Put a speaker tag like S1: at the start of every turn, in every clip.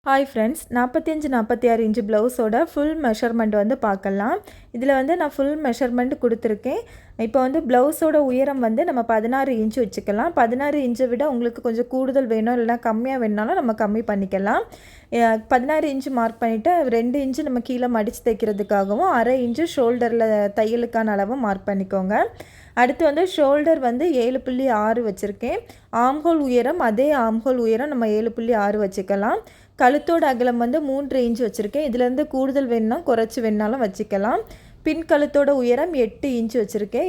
S1: Hi friends, 45-46 inch ப்ளவுஸோட full measurement வந்து பார்க்கலாம். இதில் வந்து நான் ஃபுல் மெஷர்மெண்ட் கொடுத்துருக்கேன். இப்போ வந்து ப்ளவுஸோட உயரம் வந்து நம்ம 16 இன்ச்சு வச்சுக்கலாம். 16 இன்ச்சை விட உங்களுக்கு கொஞ்சம் கூடுதல் வேணும், இல்லைனா கம்மியாக வேணுனாலும் நம்ம கம்மி பண்ணிக்கலாம். 16 இன்ச்சு மார்க் பண்ணிவிட்டு 2 இன்ச்சு நம்ம கீழே மடித்து தைக்கிறதுக்காகவும் 1/2 இன்ச்சு ஷோல்டரில் தையலுக்கான அளவை மார்க் பண்ணிக்கோங்க. அடுத்து வந்து ஷோல்டர் வந்து 7.6 வச்சுருக்கேன். ஆம்ஹோல் உயரம் அதே ஆம்ஹோல் உயரம் நம்ம 7.6 வச்சுக்கலாம். கழுத்தோட அகலம் வந்து 3 இன்ச் வச்சுருக்கேன். இதுலேருந்து கூடுதல் வேணுன்னா குறைச்சி வேணுனாலும் வச்சுக்கலாம். பின் கழுத்தோட உயரம் 8 இன்ச் வச்சுருக்கேன்.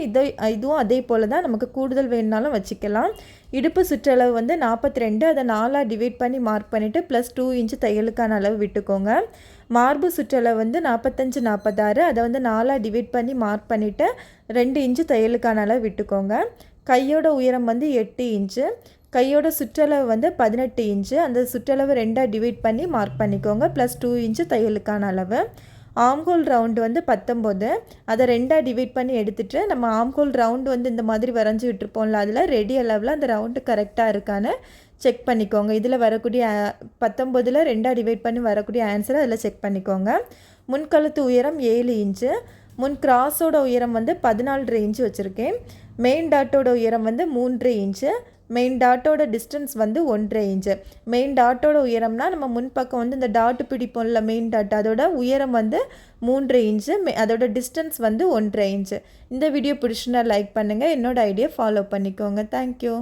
S1: இதுவும் அதே போல் தான், நமக்கு கூடுதல் வேணுனாலும் வச்சுக்கலாம். இடுப்பு சுற்றளவு வந்து 42, அதை 4ஆக டிவைட் பண்ணி மார்க் பண்ணிவிட்டு +2 இன்ச்சு தையலுக்கான அளவு விட்டுக்கோங்க. மார்பு சுற்றளவு வந்து 45-46, அதை வந்து 4ஆக டிவைட் பண்ணி மார்க் பண்ணிவிட்டு 2 இன்ச்சு தையலுக்கான அளவு விட்டுக்கோங்க. கையோட உயரம் வந்து 8 இன்ச்சு. கையோட சுற்றளவு வந்து 18 இன்ச்சு. அந்த சுற்றளவு 2ஆக டிவைட் பண்ணி மார்க் பண்ணிக்கோங்க. +2 இன்ச்சு தையலுக்கான அளவு. ஆம்ஹோல் ரவுண்டு வந்து 19, அதை 2ஆக டிவைட் பண்ணி எடுத்துகிட்டு நம்ம ஆம்ஹோல் ரவுண்டு வந்து இந்த மாதிரி வரைஞ்சி விட்டுருப்போம்ல, அதில் ரெடி அளவில் அந்த ரவுண்டு கரெக்டாக இருக்கான்னு செக் பண்ணிக்கோங்க. இதில் வரக்கூடிய 19ல் 2ஆக டிவைட் பண்ணி வரக்கூடிய ஆன்சரை அதில் செக் பண்ணிக்கோங்க. முன்கழுத்து உயரம் 7 இன்ச்சு. முன் கிராஸோட உயரம் வந்து 14.5 இன்ச்சு வச்சுருக்கேன். மெயின் டாட்டோட உயரம் வந்து 3 இன்ச்சு. மெயின் டாட்டோட டிஸ்டன்ஸ் வந்து 1.5 இன்ச்சு. மெயின் டாட்டோட உயரம்னா நம்ம முன்பக்கம் வந்து இந்த டாட்டு பிடிப்போம்ல, மெயின் டாட், அதோட உயரம் வந்து 3 இன்ச்சு. அதோட டிஸ்டன்ஸ் வந்து 1.5 இன்ச்சு. இந்த வீடியோ பிடிச்சுன்னா லைக் பண்ணுங்கள். என்னோட ஐடியா ஃபாலோ பண்ணிக்கோங்க. தேங்க்யூ.